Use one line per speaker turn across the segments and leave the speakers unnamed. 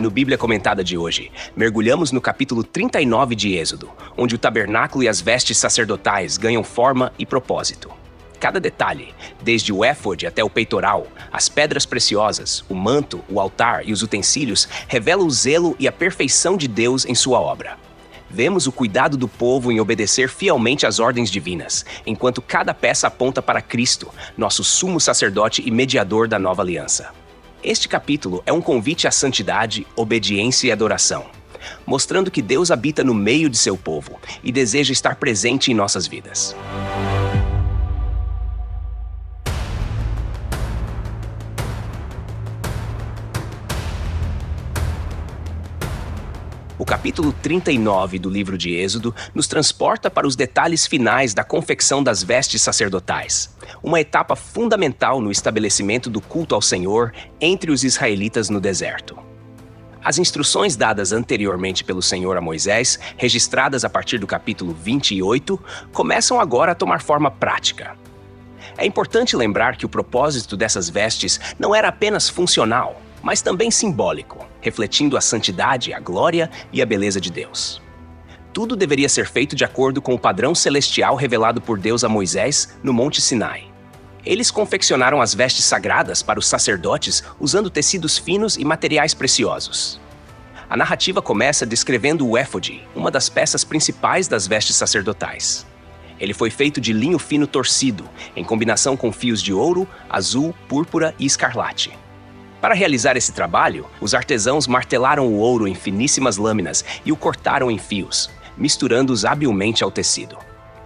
no Bíblia Comentada de hoje, mergulhamos no capítulo 39 de Êxodo, onde o tabernáculo e as vestes sacerdotais ganham forma e propósito. Cada detalhe, desde o éfode até o peitoral, as pedras preciosas, o manto, o altar e os utensílios, revelam o zelo e a perfeição de Deus em sua obra. Vemos o cuidado do povo em obedecer fielmente às ordens divinas, enquanto cada peça aponta para Cristo, nosso sumo sacerdote e mediador da nova aliança. Este capítulo é um convite à santidade, obediência e adoração, mostrando que Deus habita no meio de seu povo e deseja estar presente em nossas vidas. O capítulo 39 do livro de Êxodo nos transporta para os detalhes finais da confecção das vestes sacerdotais, uma etapa fundamental no estabelecimento do culto ao Senhor entre os israelitas no deserto. As instruções dadas anteriormente pelo Senhor a Moisés, registradas a partir do capítulo 28, começam agora a tomar forma prática. É importante lembrar que o propósito dessas vestes não era apenas funcional, mas também simbólico, refletindo a santidade, a glória e a beleza de Deus. Tudo deveria ser feito de acordo com o padrão celestial revelado por Deus a Moisés no Monte Sinai. Eles confeccionaram as vestes sagradas para os sacerdotes usando tecidos finos e materiais preciosos. A narrativa começa descrevendo o éfode, uma das peças principais das vestes sacerdotais. Ele foi feito de linho fino torcido, em combinação com fios de ouro, azul, púrpura e escarlate. Para realizar esse trabalho, os artesãos martelaram o ouro em finíssimas lâminas e o cortaram em fios, misturando-os habilmente ao tecido.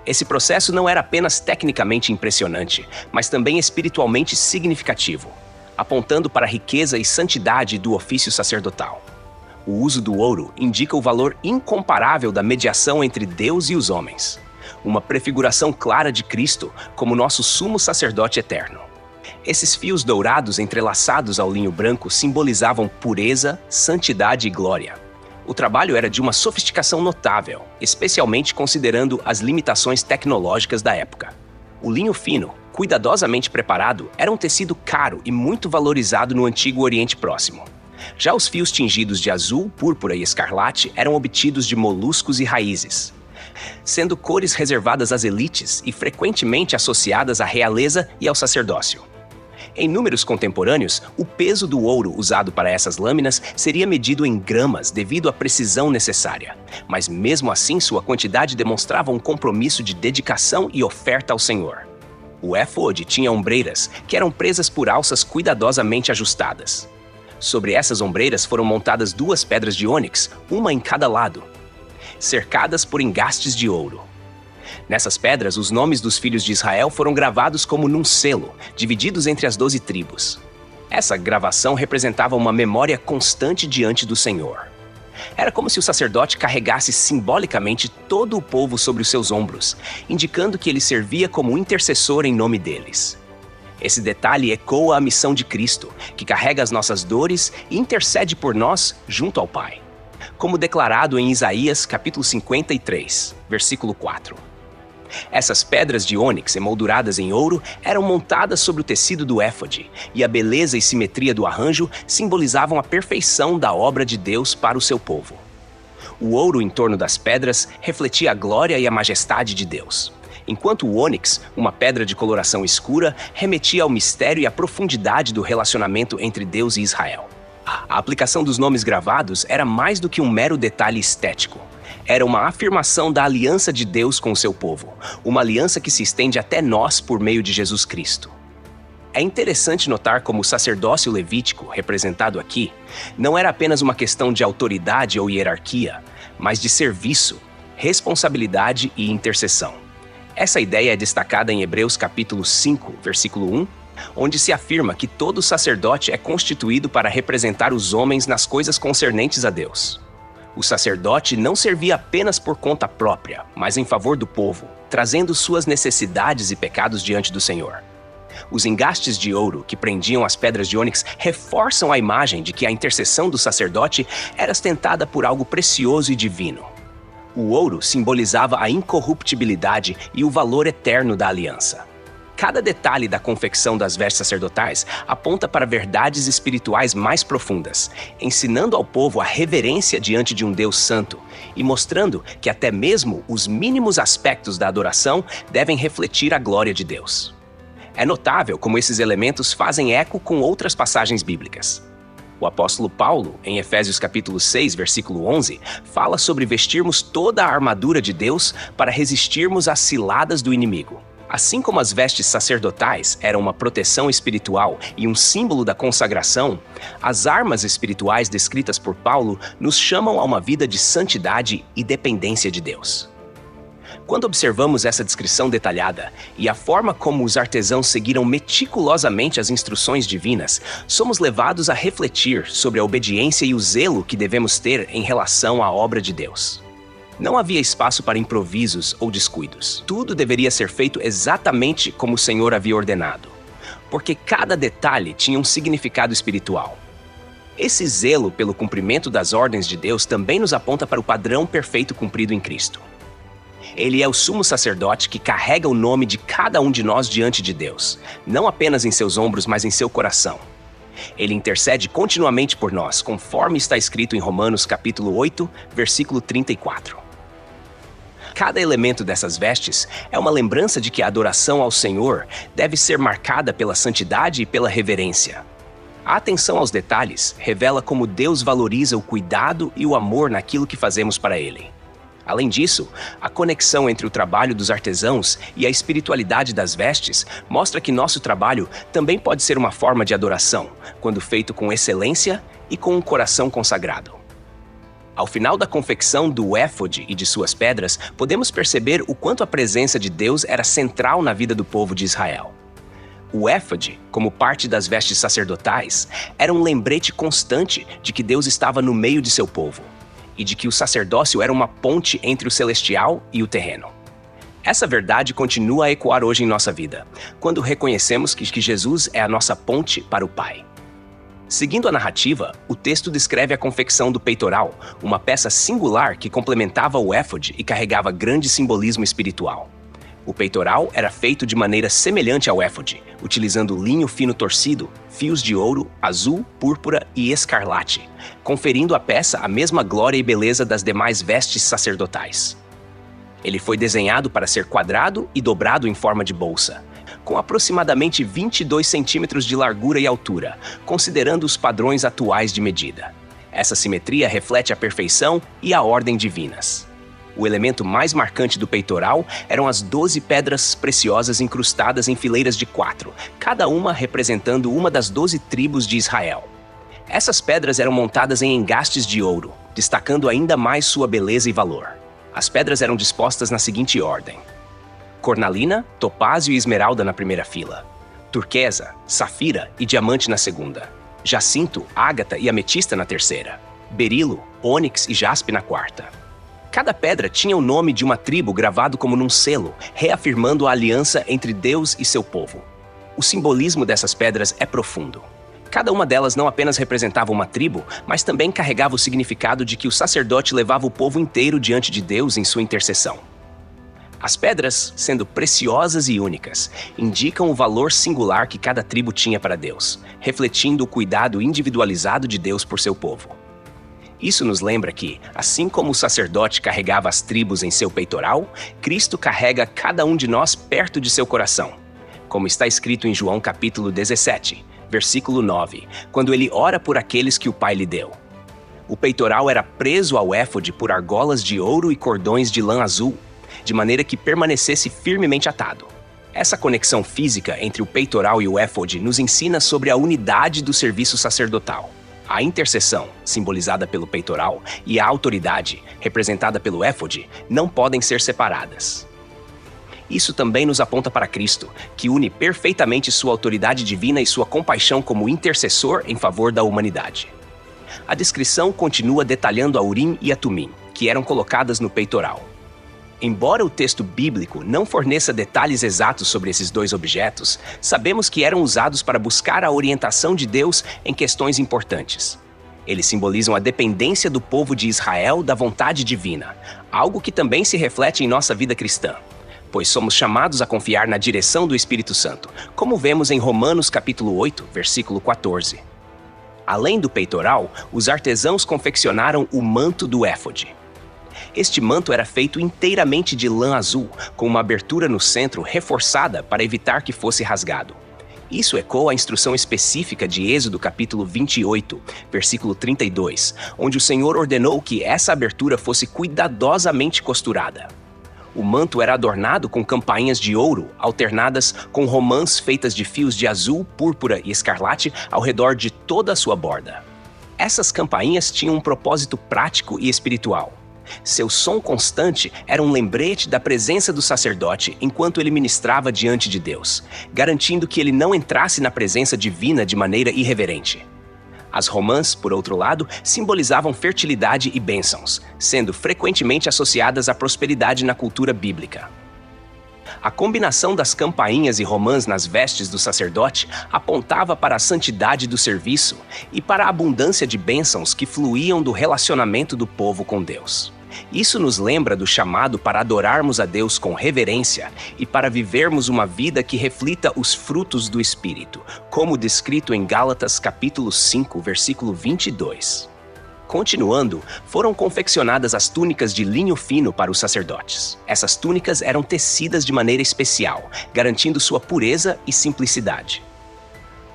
Esse processo não era apenas tecnicamente impressionante, mas também espiritualmente significativo, apontando para a riqueza e santidade do ofício sacerdotal. O uso do ouro indica o valor incomparável da mediação entre Deus e os homens, uma prefiguração clara de Cristo como nosso sumo sacerdote eterno. Esses fios dourados entrelaçados ao linho branco simbolizavam pureza, santidade e glória. O trabalho era de uma sofisticação notável, especialmente considerando as limitações tecnológicas da época. O linho fino, cuidadosamente preparado, era um tecido caro e muito valorizado no Antigo Oriente Próximo. Já os fios tingidos de azul, púrpura e escarlate eram obtidos de moluscos e raízes, sendo cores reservadas às elites e frequentemente associadas à realeza e ao sacerdócio. Em números contemporâneos, o peso do ouro usado para essas lâminas seria medido em gramas devido à precisão necessária, mas mesmo assim sua quantidade demonstrava um compromisso de dedicação e oferta ao Senhor. O éfode tinha ombreiras, que eram presas por alças cuidadosamente ajustadas. Sobre essas ombreiras foram montadas 2 pedras de ônix, uma em cada lado, cercadas por engastes de ouro. Nessas pedras, os nomes dos filhos de Israel foram gravados como num selo, divididos entre as 12 tribos. Essa gravação representava uma memória constante diante do Senhor. Era como se o sacerdote carregasse simbolicamente todo o povo sobre os seus ombros, indicando que ele servia como intercessor em nome deles. Esse detalhe ecoa a missão de Cristo, que carrega as nossas dores e intercede por nós junto ao Pai, como declarado em Isaías capítulo 53, versículo 4. Essas pedras de ônix emolduradas em ouro eram montadas sobre o tecido do éfode, e a beleza e simetria do arranjo simbolizavam a perfeição da obra de Deus para o seu povo. O ouro em torno das pedras refletia a glória e a majestade de Deus, enquanto o ônix, uma pedra de coloração escura, remetia ao mistério e à profundidade do relacionamento entre Deus e Israel. A aplicação dos nomes gravados era mais do que um mero detalhe estético. Era uma afirmação da aliança de Deus com o seu povo, uma aliança que se estende até nós por meio de Jesus Cristo. É interessante notar como o sacerdócio levítico, representado aqui, não era apenas uma questão de autoridade ou hierarquia, mas de serviço, responsabilidade e intercessão. Essa ideia é destacada em Hebreus capítulo 5, versículo 1, onde se afirma que todo sacerdote é constituído para representar os homens nas coisas concernentes a Deus. O sacerdote não servia apenas por conta própria, mas em favor do povo, trazendo suas necessidades e pecados diante do Senhor. Os engastes de ouro que prendiam as pedras de ônix reforçam a imagem de que a intercessão do sacerdote era sustentada por algo precioso e divino. O ouro simbolizava a incorruptibilidade e o valor eterno da aliança. Cada detalhe da confecção das vestes sacerdotais aponta para verdades espirituais mais profundas, ensinando ao povo a reverência diante de um Deus santo e mostrando que até mesmo os mínimos aspectos da adoração devem refletir a glória de Deus. É notável como esses elementos fazem eco com outras passagens bíblicas. O apóstolo Paulo, em Efésios capítulo 6, versículo 11, fala sobre vestirmos toda a armadura de Deus para resistirmos às ciladas do inimigo. Assim como as vestes sacerdotais eram uma proteção espiritual e um símbolo da consagração, as armas espirituais descritas por Paulo nos chamam a uma vida de santidade e dependência de Deus. Quando observamos essa descrição detalhada e a forma como os artesãos seguiram meticulosamente as instruções divinas, somos levados a refletir sobre a obediência e o zelo que devemos ter em relação à obra de Deus. Não havia espaço para improvisos ou descuidos. Tudo deveria ser feito exatamente como o Senhor havia ordenado, porque cada detalhe tinha um significado espiritual. Esse zelo pelo cumprimento das ordens de Deus também nos aponta para o padrão perfeito cumprido em Cristo. Ele é o sumo sacerdote que carrega o nome de cada um de nós diante de Deus, não apenas em seus ombros, mas em seu coração. Ele intercede continuamente por nós, conforme está escrito em Romanos capítulo 8, versículo 34. Cada elemento dessas vestes é uma lembrança de que a adoração ao Senhor deve ser marcada pela santidade e pela reverência. A atenção aos detalhes revela como Deus valoriza o cuidado e o amor naquilo que fazemos para Ele. Além disso, a conexão entre o trabalho dos artesãos e a espiritualidade das vestes mostra que nosso trabalho também pode ser uma forma de adoração, quando feito com excelência e com um coração consagrado. Ao final da confecção do éfode e de suas pedras, podemos perceber o quanto a presença de Deus era central na vida do povo de Israel. O éfode, como parte das vestes sacerdotais, era um lembrete constante de que Deus estava no meio de seu povo e de que o sacerdócio era uma ponte entre o celestial e o terreno. Essa verdade continua a ecoar hoje em nossa vida, quando reconhecemos que Jesus é a nossa ponte para o Pai. Seguindo a narrativa, o texto descreve a confecção do peitoral, uma peça singular que complementava o éfode e carregava grande simbolismo espiritual. O peitoral era feito de maneira semelhante ao éfode, utilizando linho fino torcido, fios de ouro, azul, púrpura e escarlate, conferindo à peça a mesma glória e beleza das demais vestes sacerdotais. Ele foi desenhado para ser quadrado e dobrado em forma de bolsa, com aproximadamente 22 centímetros de largura e altura, considerando os padrões atuais de medida. Essa simetria reflete a perfeição e a ordem divinas. O elemento mais marcante do peitoral eram as 12 pedras preciosas incrustadas em fileiras de 4, cada uma representando uma das 12 tribos de Israel. Essas pedras eram montadas em engastes de ouro, destacando ainda mais sua beleza e valor. As pedras eram dispostas na seguinte ordem: cornalina, topázio e esmeralda na primeira fila, turquesa, safira e diamante na segunda, jacinto, ágata e ametista na terceira, berilo, ônix e jaspe na quarta. Cada pedra tinha o nome de uma tribo gravado como num selo, reafirmando a aliança entre Deus e seu povo. O simbolismo dessas pedras é profundo. Cada uma delas não apenas representava uma tribo, mas também carregava o significado de que o sacerdote levava o povo inteiro diante de Deus em sua intercessão. As pedras, sendo preciosas e únicas, indicam o valor singular que cada tribo tinha para Deus, refletindo o cuidado individualizado de Deus por seu povo. Isso nos lembra que, assim como o sacerdote carregava as tribos em seu peitoral, Cristo carrega cada um de nós perto de seu coração, como está escrito em João capítulo 17, versículo 9, quando ele ora por aqueles que o Pai lhe deu. O peitoral era preso ao éfode por argolas de ouro e cordões de lã azul, de maneira que permanecesse firmemente atado. Essa conexão física entre o peitoral e o éfode nos ensina sobre a unidade do serviço sacerdotal. A intercessão, simbolizada pelo peitoral, e a autoridade, representada pelo éfode, não podem ser separadas. Isso também nos aponta para Cristo, que une perfeitamente sua autoridade divina e sua compaixão como intercessor em favor da humanidade. A descrição continua detalhando a Urim e a Tumim, que eram colocadas no peitoral. Embora o texto bíblico não forneça detalhes exatos sobre esses dois objetos, sabemos que eram usados para buscar a orientação de Deus em questões importantes. Eles simbolizam a dependência do povo de Israel da vontade divina, algo que também se reflete em nossa vida cristã. pois somos chamados a confiar na direção do Espírito Santo, como vemos em Romanos capítulo 8, versículo 14. Além do peitoral, os artesãos confeccionaram o manto do éfode. Este manto era feito inteiramente de lã azul, com uma abertura no centro reforçada para evitar que fosse rasgado. Isso ecoa a instrução específica de Êxodo capítulo 28, versículo 32, onde o Senhor ordenou que essa abertura fosse cuidadosamente costurada. O manto era adornado com campainhas de ouro, alternadas com romãs feitas de fios de azul, púrpura e escarlate ao redor de toda a sua borda. Essas campainhas tinham um propósito prático e espiritual. Seu som constante era um lembrete da presença do sacerdote enquanto ele ministrava diante de Deus, garantindo que ele não entrasse na presença divina de maneira irreverente. As romãs, por outro lado, simbolizavam fertilidade e bênçãos, sendo frequentemente associadas à prosperidade na cultura bíblica. A combinação das campainhas e romãs nas vestes do sacerdote apontava para a santidade do serviço e para a abundância de bênçãos que fluíam do relacionamento do povo com Deus. Isso nos lembra do chamado para adorarmos a Deus com reverência e para vivermos uma vida que reflita os frutos do Espírito, como descrito em Gálatas capítulo 5, versículo 22. Continuando, foram confeccionadas as túnicas de linho fino para os sacerdotes. Essas túnicas eram tecidas de maneira especial, garantindo sua pureza e simplicidade.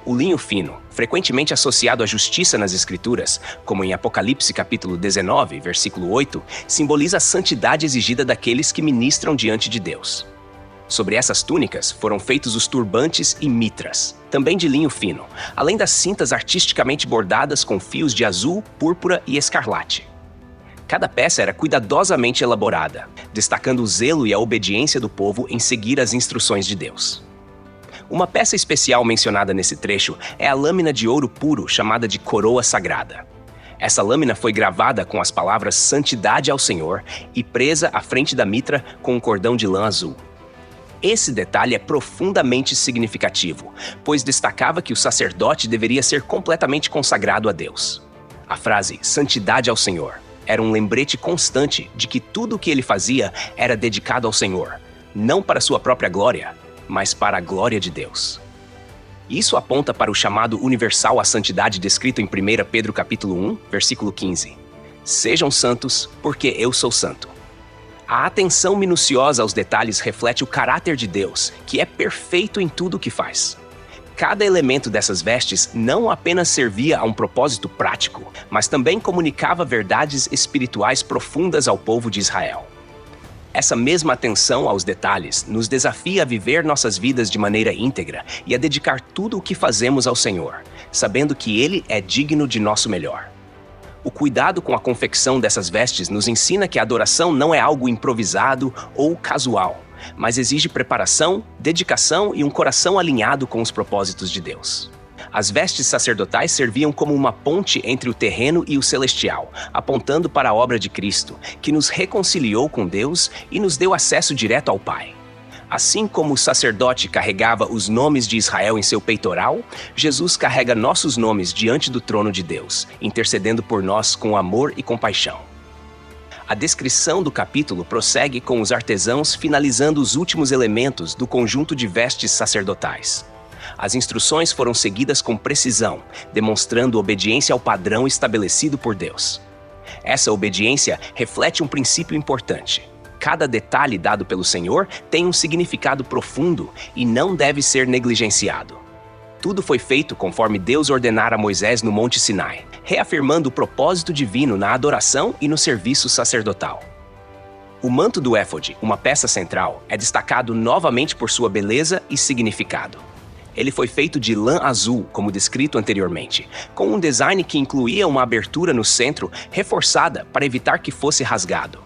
O linho fino, frequentemente associado à justiça nas Escrituras, como em Apocalipse capítulo 19, versículo 8, simboliza a santidade exigida daqueles que ministram diante de Deus. Sobre essas túnicas foram feitos os turbantes e mitras, também de linho fino, além das cintas artisticamente bordadas com fios de azul, púrpura e escarlate. Cada peça era cuidadosamente elaborada, destacando o zelo e a obediência do povo em seguir as instruções de Deus. Uma peça especial mencionada nesse trecho é a lâmina de ouro puro chamada de coroa sagrada. Essa lâmina foi gravada com as palavras Santidade ao Senhor e presa à frente da mitra com um cordão de lã azul. Esse detalhe é profundamente significativo, pois destacava que o sacerdote deveria ser completamente consagrado a Deus. A frase Santidade ao Senhor era um lembrete constante de que tudo o que ele fazia era dedicado ao Senhor, não para sua própria glória, mas para a glória de Deus. Isso aponta para o chamado universal à santidade descrito em 1 Pedro capítulo 1, versículo 15. Sejam santos, porque eu sou santo. A atenção minuciosa aos detalhes reflete o caráter de Deus, que é perfeito em tudo o que faz. Cada elemento dessas vestes não apenas servia a um propósito prático, mas também comunicava verdades espirituais profundas ao povo de Israel. Essa mesma atenção aos detalhes nos desafia a viver nossas vidas de maneira íntegra e a dedicar tudo o que fazemos ao Senhor, sabendo que Ele é digno de nosso melhor. O cuidado com a confecção dessas vestes nos ensina que a adoração não é algo improvisado ou casual, mas exige preparação, dedicação e um coração alinhado com os propósitos de Deus. As vestes sacerdotais serviam como uma ponte entre o terreno e o celestial, apontando para a obra de Cristo, que nos reconciliou com Deus e nos deu acesso direto ao Pai. Assim como o sacerdote carregava os nomes de Israel em seu peitoral, Jesus carrega nossos nomes diante do trono de Deus, intercedendo por nós com amor e compaixão. A descrição do capítulo prossegue com os artesãos finalizando os últimos elementos do conjunto de vestes sacerdotais. As instruções foram seguidas com precisão, demonstrando obediência ao padrão estabelecido por Deus. Essa obediência reflete um princípio importante. Cada detalhe dado pelo Senhor tem um significado profundo e não deve ser negligenciado. Tudo foi feito conforme Deus ordenara a Moisés no Monte Sinai, reafirmando o propósito divino na adoração e no serviço sacerdotal. O manto do éfode, uma peça central, é destacado novamente por sua beleza e significado. Ele foi feito de lã azul, como descrito anteriormente, com um design que incluía uma abertura no centro reforçada para evitar que fosse rasgado.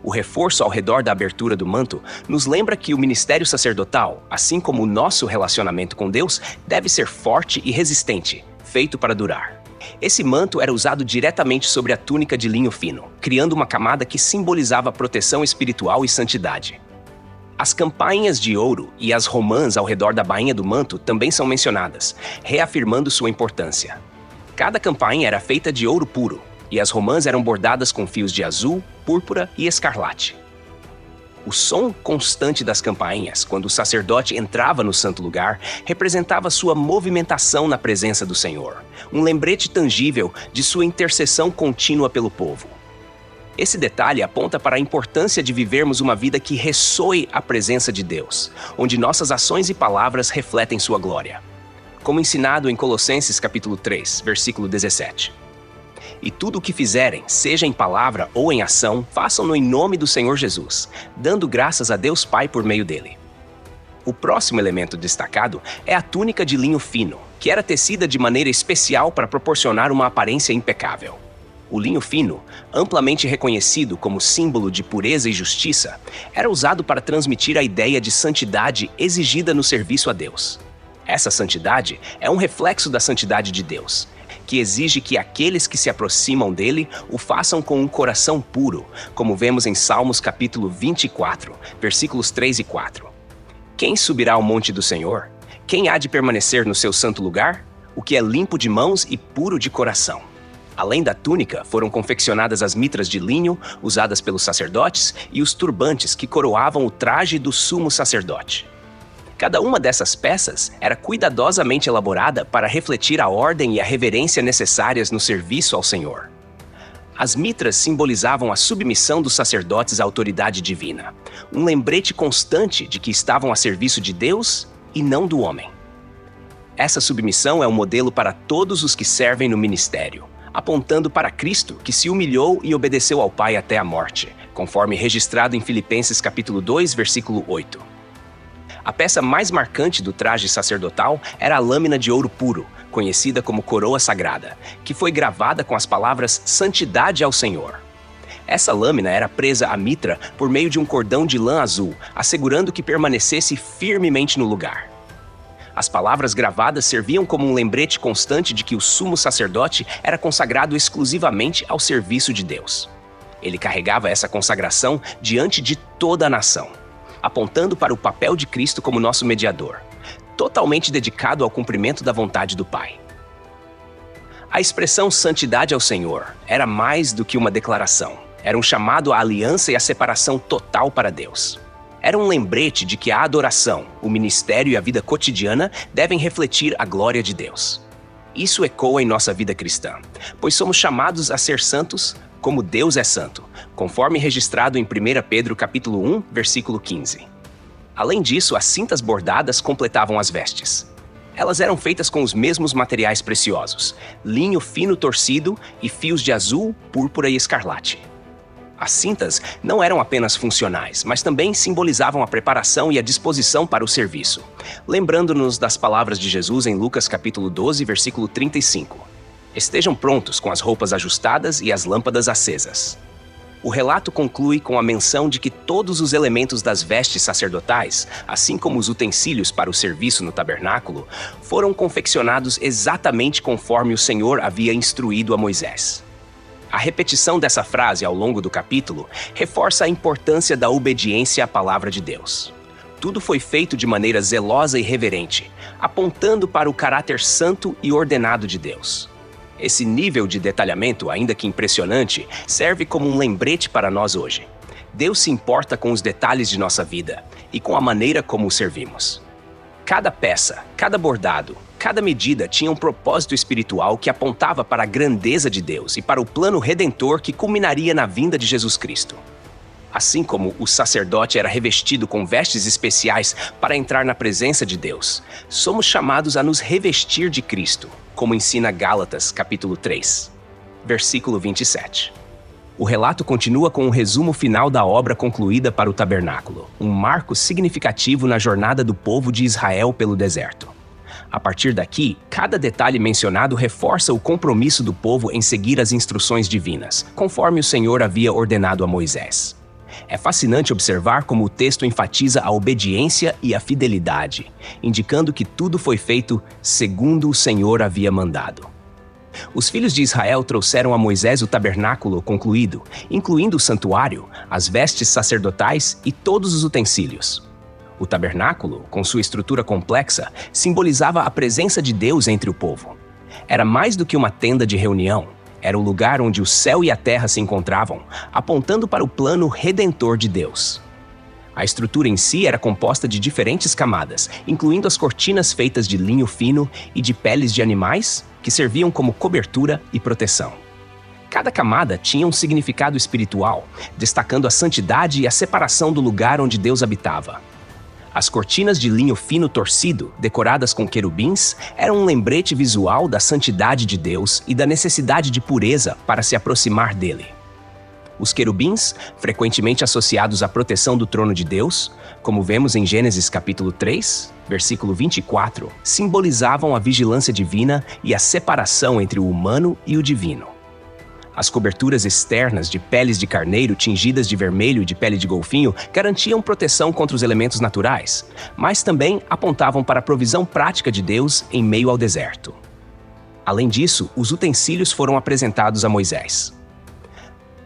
O reforço ao redor da abertura do manto nos lembra que o ministério sacerdotal, assim como o nosso relacionamento com Deus, deve ser forte e resistente, feito para durar. Esse manto era usado diretamente sobre a túnica de linho fino, criando uma camada que simbolizava proteção espiritual e santidade. As campainhas de ouro e as romãs ao redor da bainha do manto também são mencionadas, reafirmando sua importância. Cada campainha era feita de ouro puro, e as romãs eram bordadas com fios de azul, púrpura e escarlate. O som constante das campainhas, quando o sacerdote entrava no santo lugar, representava sua movimentação na presença do Senhor, um lembrete tangível de sua intercessão contínua pelo povo. Esse detalhe aponta para a importância de vivermos uma vida que ressoe a presença de Deus, onde nossas ações e palavras refletem sua glória. Como ensinado em Colossenses capítulo 3, versículo 17. E tudo o que fizerem, seja em palavra ou em ação, façam-no em nome do Senhor Jesus, dando graças a Deus Pai por meio dele. O próximo elemento destacado é a túnica de linho fino, que era tecida de maneira especial para proporcionar uma aparência impecável. O linho fino, amplamente reconhecido como símbolo de pureza e justiça, era usado para transmitir a ideia de santidade exigida no serviço a Deus. Essa santidade é um reflexo da santidade de Deus, que exige que aqueles que se aproximam dele o façam com um coração puro, como vemos em Salmos capítulo 24, versículos 3 e 4. Quem subirá ao monte do Senhor? Quem há de permanecer no seu santo lugar? O que é limpo de mãos e puro de coração. Além da túnica, foram confeccionadas as mitras de linho, usadas pelos sacerdotes, e os turbantes que coroavam o traje do sumo sacerdote. Cada uma dessas peças era cuidadosamente elaborada para refletir a ordem e a reverência necessárias no serviço ao Senhor. As mitras simbolizavam a submissão dos sacerdotes à autoridade divina, um lembrete constante de que estavam a serviço de Deus e não do homem. Essa submissão é um modelo para todos os que servem no ministério, apontando para Cristo, que se humilhou e obedeceu ao Pai até a morte, conforme registrado em Filipenses capítulo 2, versículo 8. A peça mais marcante do traje sacerdotal era a lâmina de ouro puro, conhecida como coroa sagrada, que foi gravada com as palavras Santidade ao Senhor. Essa lâmina era presa à mitra por meio de um cordão de lã azul, assegurando que permanecesse firmemente no lugar. As palavras gravadas serviam como um lembrete constante de que o sumo sacerdote era consagrado exclusivamente ao serviço de Deus. Ele carregava essa consagração diante de toda a nação, apontando para o papel de Cristo como nosso mediador, totalmente dedicado ao cumprimento da vontade do Pai. A expressão santidade ao Senhor era mais do que uma declaração, era um chamado à aliança e à separação total para Deus. Era um lembrete de que a adoração, o ministério e a vida cotidiana devem refletir a glória de Deus. Isso ecoa em nossa vida cristã, pois somos chamados a ser santos como Deus é santo, conforme registrado em 1 Pedro capítulo 1, versículo 15. Além disso, as cintas bordadas completavam as vestes. Elas eram feitas com os mesmos materiais preciosos, linho fino torcido e fios de azul, púrpura e escarlate. As cintas não eram apenas funcionais, mas também simbolizavam a preparação e a disposição para o serviço, lembrando-nos das palavras de Jesus em Lucas capítulo 12, versículo 35. Estejam prontos com as roupas ajustadas e as lâmpadas acesas. O relato conclui com a menção de que todos os elementos das vestes sacerdotais, assim como os utensílios para o serviço no tabernáculo, foram confeccionados exatamente conforme o Senhor havia instruído a Moisés. A repetição dessa frase ao longo do capítulo reforça a importância da obediência à palavra de Deus. Tudo foi feito de maneira zelosa e reverente, apontando para o caráter santo e ordenado de Deus. Esse nível de detalhamento, ainda que impressionante, serve como um lembrete para nós hoje. Deus se importa com os detalhes de nossa vida e com a maneira como o servimos. Cada peça, cada bordado, cada medida tinha um propósito espiritual que apontava para a grandeza de Deus e para o plano redentor que culminaria na vinda de Jesus Cristo. Assim como o sacerdote era revestido com vestes especiais para entrar na presença de Deus, somos chamados a nos revestir de Cristo, como ensina Gálatas, capítulo 3, versículo 27. O relato continua com um resumo final da obra concluída para o tabernáculo, um marco significativo na jornada do povo de Israel pelo deserto. A partir daqui, cada detalhe mencionado reforça o compromisso do povo em seguir as instruções divinas, conforme o Senhor havia ordenado a Moisés. É fascinante observar como o texto enfatiza a obediência e a fidelidade, indicando que tudo foi feito segundo o Senhor havia mandado. Os filhos de Israel trouxeram a Moisés o tabernáculo concluído, incluindo o santuário, as vestes sacerdotais e todos os utensílios. O tabernáculo, com sua estrutura complexa, simbolizava a presença de Deus entre o povo. Era mais do que uma tenda de reunião. Era o lugar onde o céu e a terra se encontravam, apontando para o plano redentor de Deus. A estrutura em si era composta de diferentes camadas, incluindo as cortinas feitas de linho fino e de peles de animais, que serviam como cobertura e proteção. Cada camada tinha um significado espiritual, destacando a santidade e a separação do lugar onde Deus habitava. As cortinas de linho fino torcido, decoradas com querubins, eram um lembrete visual da santidade de Deus e da necessidade de pureza para se aproximar dele. Os querubins, frequentemente associados à proteção do trono de Deus, como vemos em Gênesis capítulo 3, versículo 24, simbolizavam a vigilância divina e a separação entre o humano e o divino. As coberturas externas de peles de carneiro tingidas de vermelho e de pele de golfinho garantiam proteção contra os elementos naturais, mas também apontavam para a provisão prática de Deus em meio ao deserto. Além disso, os utensílios foram apresentados a Moisés.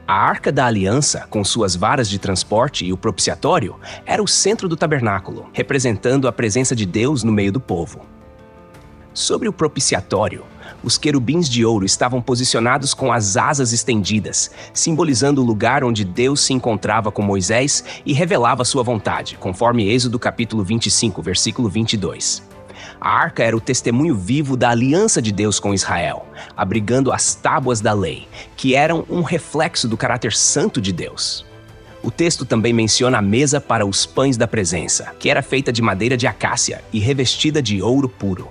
A Arca da Aliança, com suas varas de transporte e o propiciatório, era o centro do tabernáculo, representando a presença de Deus no meio do povo. Sobre o propiciatório, os querubins de ouro estavam posicionados com as asas estendidas, simbolizando o lugar onde Deus se encontrava com Moisés e revelava sua vontade, conforme Êxodo capítulo 25, versículo 22. A arca era o testemunho vivo da aliança de Deus com Israel, abrigando as tábuas da lei, que eram um reflexo do caráter santo de Deus. O texto também menciona a mesa para os pães da presença, que era feita de madeira de acácia e revestida de ouro puro.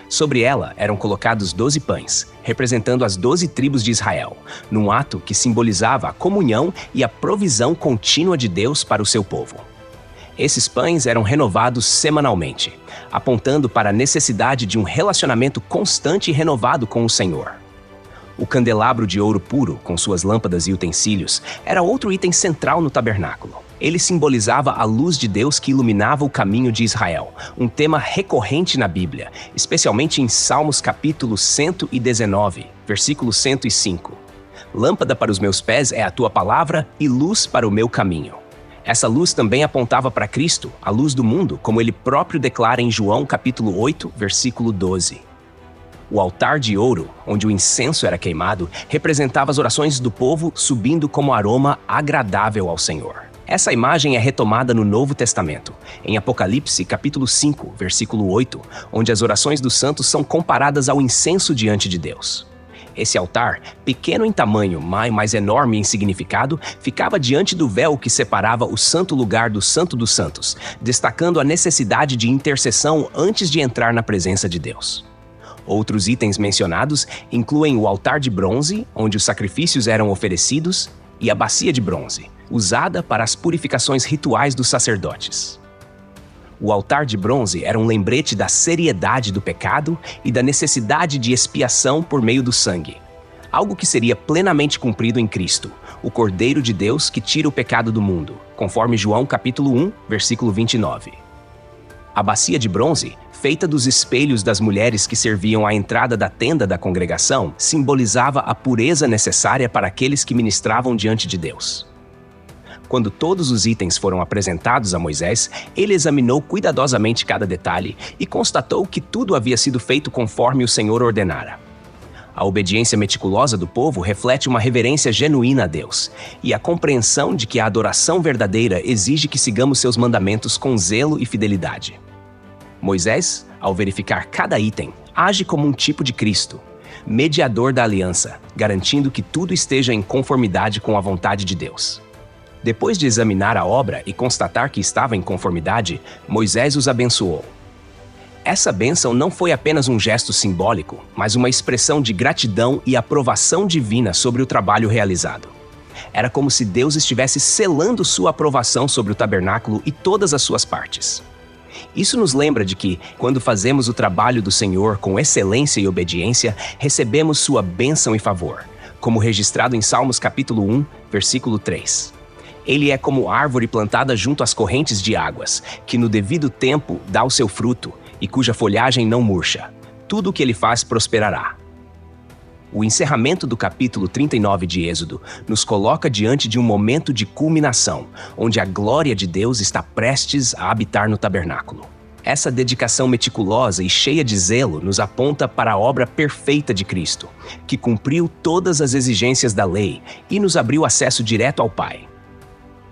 Sobre ela eram colocados 12 pães, representando as 12 tribos de Israel, num ato que simbolizava a comunhão e a provisão contínua de Deus para o seu povo. Esses pães eram renovados semanalmente, apontando para a necessidade de um relacionamento constante e renovado com o Senhor. O candelabro de ouro puro, com suas lâmpadas e utensílios, era outro item central no tabernáculo. Ele simbolizava a luz de Deus que iluminava o caminho de Israel, um tema recorrente na Bíblia, especialmente em Salmos capítulo 119, versículo 105. Lâmpada para os meus pés é a tua palavra e luz para o meu caminho. Essa luz também apontava para Cristo, a luz do mundo, como ele próprio declara em João capítulo 8, versículo 12. O altar de ouro, onde o incenso era queimado, representava as orações do povo subindo como aroma agradável ao Senhor. Essa imagem é retomada no Novo Testamento, em Apocalipse capítulo 5, versículo 8, onde as orações dos santos são comparadas ao incenso diante de Deus. Esse altar, pequeno em tamanho, mas enorme em significado, ficava diante do véu que separava o santo lugar do Santo dos Santos, destacando a necessidade de intercessão antes de entrar na presença de Deus. Outros itens mencionados incluem o altar de bronze, onde os sacrifícios eram oferecidos, e a bacia de bronze, usada para as purificações rituais dos sacerdotes. O altar de bronze era um lembrete da seriedade do pecado e da necessidade de expiação por meio do sangue, algo que seria plenamente cumprido em Cristo, o Cordeiro de Deus que tira o pecado do mundo, conforme João capítulo 1, versículo 29. A bacia de bronze, feita dos espelhos das mulheres que serviam à entrada da tenda da congregação, simbolizava a pureza necessária para aqueles que ministravam diante de Deus. Quando todos os itens foram apresentados a Moisés, ele examinou cuidadosamente cada detalhe e constatou que tudo havia sido feito conforme o Senhor ordenara. A obediência meticulosa do povo reflete uma reverência genuína a Deus e a compreensão de que a adoração verdadeira exige que sigamos seus mandamentos com zelo e fidelidade. Moisés, ao verificar cada item, age como um tipo de Cristo, mediador da aliança, garantindo que tudo esteja em conformidade com a vontade de Deus. Depois de examinar a obra e constatar que estava em conformidade, Moisés os abençoou. Essa bênção não foi apenas um gesto simbólico, mas uma expressão de gratidão e aprovação divina sobre o trabalho realizado. Era como se Deus estivesse selando sua aprovação sobre o tabernáculo e todas as suas partes. Isso nos lembra de que, quando fazemos o trabalho do Senhor com excelência e obediência, recebemos sua bênção e favor, como registrado em Salmos capítulo 1, versículo 3. Ele é como árvore plantada junto às correntes de águas, que no devido tempo dá o seu fruto e cuja folhagem não murcha. Tudo o que ele faz prosperará. O encerramento do capítulo 39 de Êxodo nos coloca diante de um momento de culminação, onde a glória de Deus está prestes a habitar no tabernáculo. Essa dedicação meticulosa e cheia de zelo nos aponta para a obra perfeita de Cristo, que cumpriu todas as exigências da lei e nos abriu acesso direto ao Pai.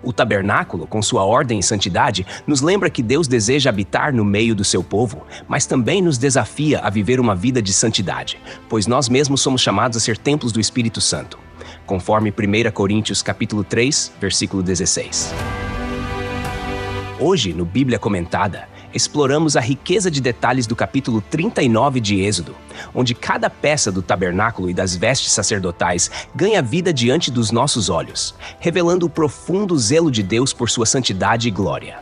O tabernáculo, com sua ordem e santidade, nos lembra que Deus deseja habitar no meio do seu povo, mas também nos desafia a viver uma vida de santidade, pois nós mesmos somos chamados a ser templos do Espírito Santo, conforme 1 Coríntios capítulo 3, versículo 16. Hoje, no Bíblia Comentada, exploramos a riqueza de detalhes do capítulo 39 de Êxodo, onde cada peça do tabernáculo e das vestes sacerdotais ganha vida diante dos nossos olhos, revelando o profundo zelo de Deus por sua santidade e glória.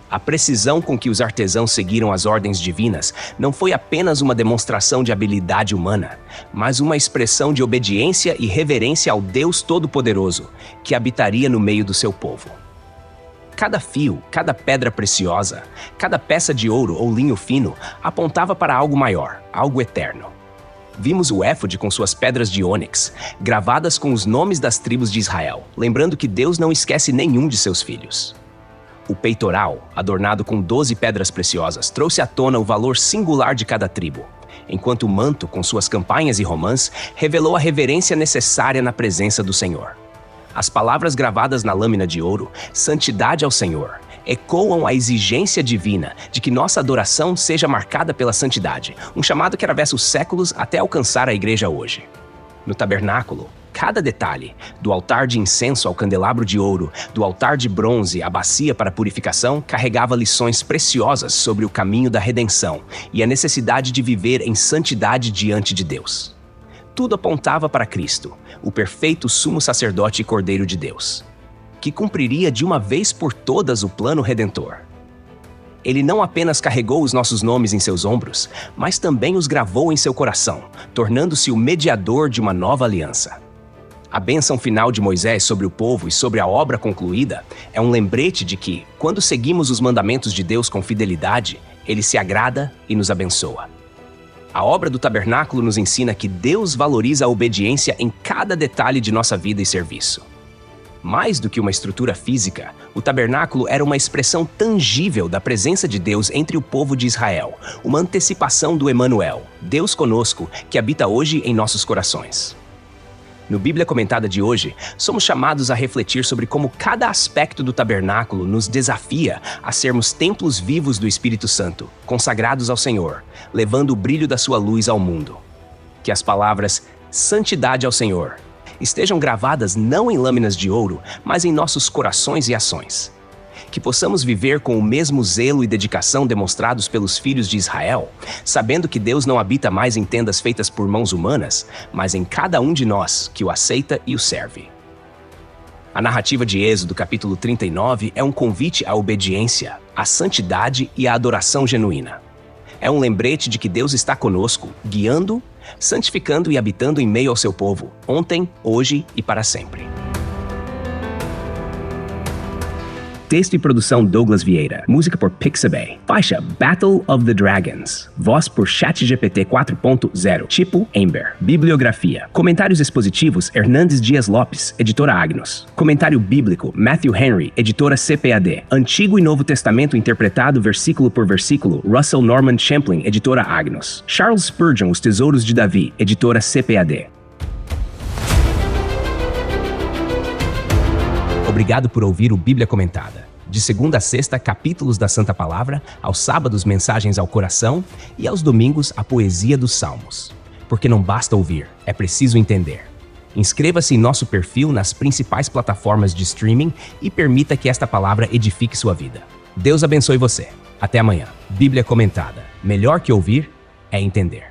A precisão com que os artesãos seguiram as ordens divinas não foi apenas uma demonstração de habilidade humana, mas uma expressão de obediência e reverência ao Deus Todo-Poderoso, que habitaria no meio do seu povo. Cada fio, cada pedra preciosa, cada peça de ouro ou linho fino apontava para algo maior, algo eterno. Vimos o éfode com suas pedras de ônix, gravadas com os nomes das tribos de Israel, lembrando que Deus não esquece nenhum de seus filhos. O peitoral, adornado com 12 pedras preciosas, trouxe à tona o valor singular de cada tribo, enquanto o manto, com suas campanhas e romãs, revelou a reverência necessária na presença do Senhor. As palavras gravadas na lâmina de ouro, santidade ao Senhor, ecoam a exigência divina de que nossa adoração seja marcada pela santidade, um chamado que atravessa os séculos até alcançar a igreja hoje. No tabernáculo, cada detalhe, do altar de incenso ao candelabro de ouro, do altar de bronze à bacia para purificação, carregava lições preciosas sobre o caminho da redenção e a necessidade de viver em santidade diante de Deus. Tudo apontava para Cristo, o perfeito sumo sacerdote e Cordeiro de Deus, que cumpriria de uma vez por todas o plano redentor. Ele não apenas carregou os nossos nomes em seus ombros, mas também os gravou em seu coração, tornando-se o mediador de uma nova aliança. A bênção final de Moisés sobre o povo e sobre a obra concluída é um lembrete de que, quando seguimos os mandamentos de Deus com fidelidade, Ele se agrada e nos abençoa. A obra do tabernáculo nos ensina que Deus valoriza a obediência em cada detalhe de nossa vida e serviço. Mais do que uma estrutura física, o tabernáculo era uma expressão tangível da presença de Deus entre o povo de Israel, uma antecipação do Emanuel, Deus conosco, que habita hoje em nossos corações. No Bíblia Comentada de hoje, somos chamados a refletir sobre como cada aspecto do tabernáculo nos desafia a sermos templos vivos do Espírito Santo, consagrados ao Senhor, levando o brilho da sua luz ao mundo. Que as palavras "santidade ao Senhor" estejam gravadas não em lâminas de ouro, mas em nossos corações e ações. Que possamos viver com o mesmo zelo e dedicação demonstrados pelos filhos de Israel, sabendo que Deus não habita mais em tendas feitas por mãos humanas, mas em cada um de nós que o aceita e o serve. A narrativa de Êxodo, capítulo 39, é um convite à obediência, à santidade e à adoração genuína. É um lembrete de que Deus está conosco, guiando, santificando e habitando em meio ao seu povo, ontem, hoje e para sempre. Texto e produção Douglas Vieira. Música por Pixabay. Faixa Battle of the Dragons. Voz por ChatGPT 4.0. Tipo Ember. Bibliografia. Comentários expositivos Hernandes Dias Lopes, editora Agnos. Comentário bíblico Matthew Henry, editora CPAD. Antigo e Novo Testamento interpretado versículo por versículo Russell Norman Champlin, editora Agnos. Charles Spurgeon, Os Tesouros de Davi, editora CPAD. Obrigado por ouvir o Bíblia Comentada. De segunda a sexta, capítulos da Santa Palavra, aos sábados, mensagens ao coração e aos domingos, a poesia dos Salmos. Porque não basta ouvir, é preciso entender. Inscreva-se em nosso perfil nas principais plataformas de streaming e permita que esta palavra edifique sua vida. Deus abençoe você. Até amanhã. Bíblia Comentada. Melhor que ouvir é entender.